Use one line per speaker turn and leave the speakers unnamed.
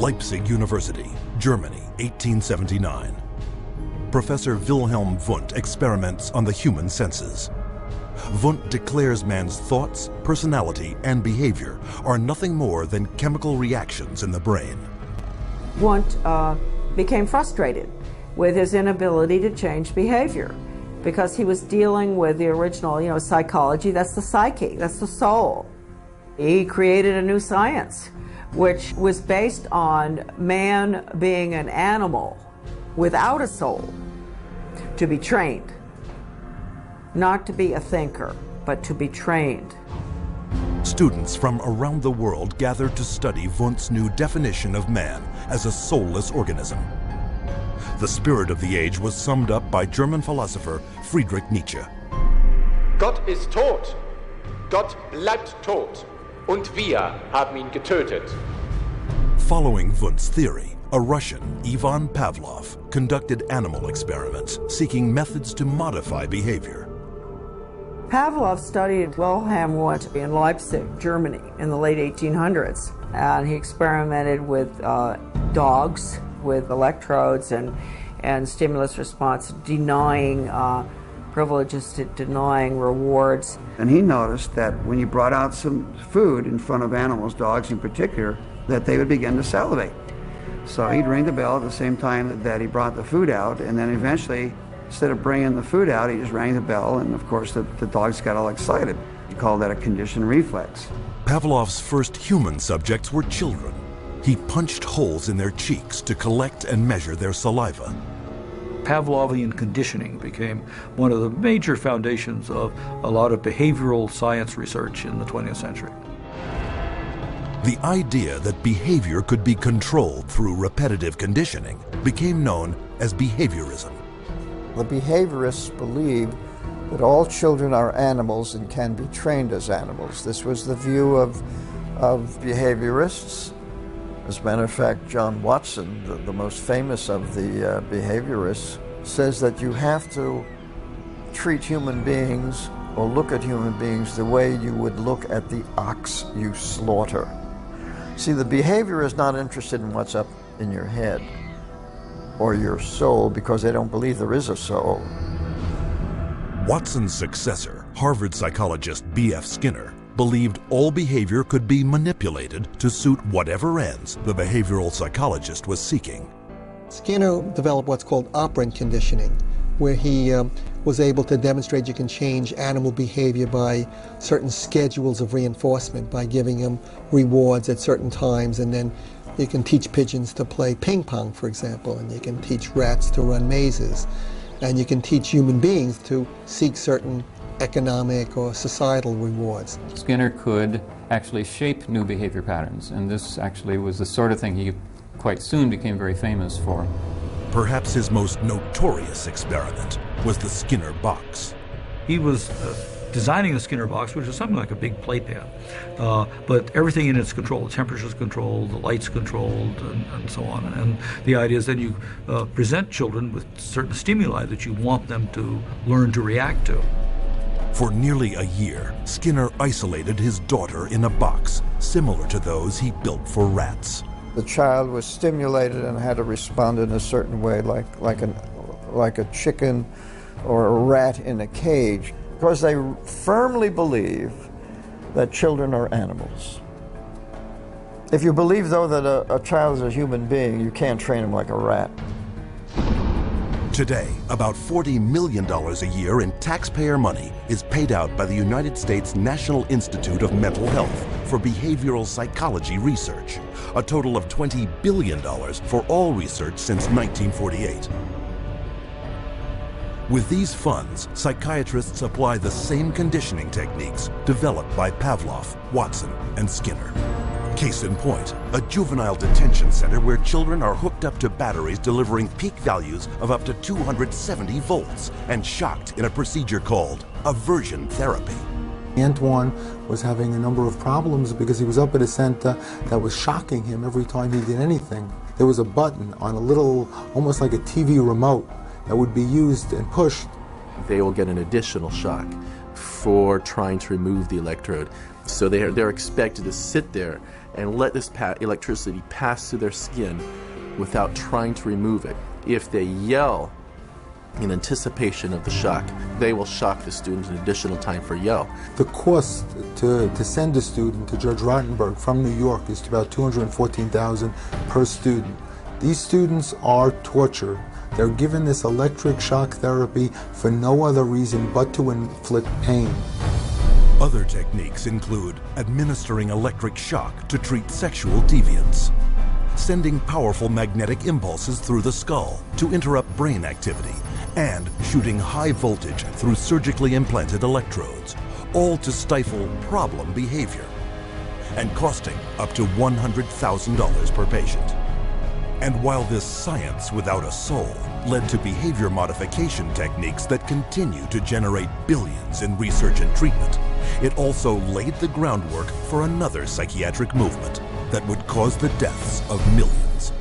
Leipzig University, Germany, 1879. Professor Wilhelm Wundt experiments on the human senses. Wundt declares man's thoughts, personality, and behavior are nothing more than chemical reactions in the brain.
Wundt became frustrated with his inability to change behavior because he was dealing with the original, psychology. That's the psyche, that's the soul. He created a new science which was based on man being an animal without a soul, to be trained. Not to be a thinker, but to be trained.
Students from around the world gathered to study Wundt's new definition of man as a soulless organism. The spirit of the age was summed up by German philosopher Friedrich Nietzsche.
Gott ist tot. Gott bleibt tot. Und wir haben ihn getötet.
Following Wundt's theory, a Russian, Ivan Pavlov, conducted animal experiments seeking methods to modify behavior.
Pavlov studied Wilhelm Wundt in Leipzig, Germany, in the late 1800s. And he experimented with dogs, with electrodes and stimulus response, denying privileges, denying rewards.
And he noticed that when you brought out some food in front of animals, dogs in particular, that they would begin to salivate. So he'd ring the bell at the same time that he brought the food out, and then eventually, instead of bringing the food out, he just rang the bell, and of course the dogs got all excited. He called that a conditioned reflex.
Pavlov's first human subjects were children. He punched holes in their cheeks to collect and measure their saliva.
Pavlovian conditioning became one of the major foundations of a lot of behavioral science research in the 20th century.
The idea that behavior could be controlled through repetitive conditioning became known as behaviorism.
The behaviorists believed that all children are animals and can be trained as animals. This was the view of behaviorists. As a matter of fact, John Watson, the most famous of the behaviorists, says that you have to treat human beings or look at human beings the way you would look at the ox you slaughter. See, the behavior is not interested in what's up in your head or your soul, because they don't believe there is a soul.
Watson's successor, Harvard psychologist B.F. Skinner, believed all behavior could be manipulated to suit whatever ends the behavioral psychologist was seeking.
Skinner developed what's called operant conditioning, where he was able to demonstrate you can change animal behavior by certain schedules of reinforcement, by giving them rewards at certain times, and then you can teach pigeons to play ping pong, for example, and you can teach rats to run mazes, and you can teach human beings to seek certain economic or societal rewards.
Skinner could actually shape new behavior patterns, and this actually was the sort of thing he quite soon became very famous for.
Perhaps his most notorious experiment was the Skinner box.
He was designing a Skinner box, which is something like a big playpen, but everything in it's controlled. The temperature's controlled, the light's controlled, and so on. And the idea is then you present children with certain stimuli that you want them to learn to react to.
For nearly a year, Skinner isolated his daughter in a box similar to those he built for rats.
The child was stimulated and had to respond in a certain way, like a chicken or a rat in a cage, because they firmly believe that children are animals. If you believe, though, that a child is a human being, you can't train him like a rat.
Today, about $40 million a year in taxpayer money is paid out by the United States National Institute of Mental Health for behavioral psychology research, a total of $20 billion for all research since 1948. With these funds, psychiatrists apply the same conditioning techniques developed by Pavlov, Watson, and Skinner. Case in point, a juvenile detention center where children are hooked up to batteries delivering peak values of up to 270 volts and shocked in a procedure called aversion therapy.
Antoine was having a number of problems because he was up at a center that was shocking him every time he did anything. There was a button on a little, almost like a TV remote, that would be used and pushed.
They will get an additional shock for trying to remove the electrode. So they're expected to sit there and let this electricity pass through their skin without trying to remove it. If they yell in anticipation of the shock, they will shock the student an additional time for yell.
The cost to send a student to Judge Rottenberg from New York is about $214,000 per student. These students are tortured. They're given this electric shock therapy for no other reason but to inflict pain.
Other techniques include administering electric shock to treat sexual deviance, sending powerful magnetic impulses through the skull to interrupt brain activity, and shooting high voltage through surgically implanted electrodes, all to stifle problem behavior, and costing up to $100,000 per patient. And while this science without a soul led to behavior modification techniques that continue to generate billions in research and treatment, it also laid the groundwork for another psychiatric movement that would cause the deaths of millions.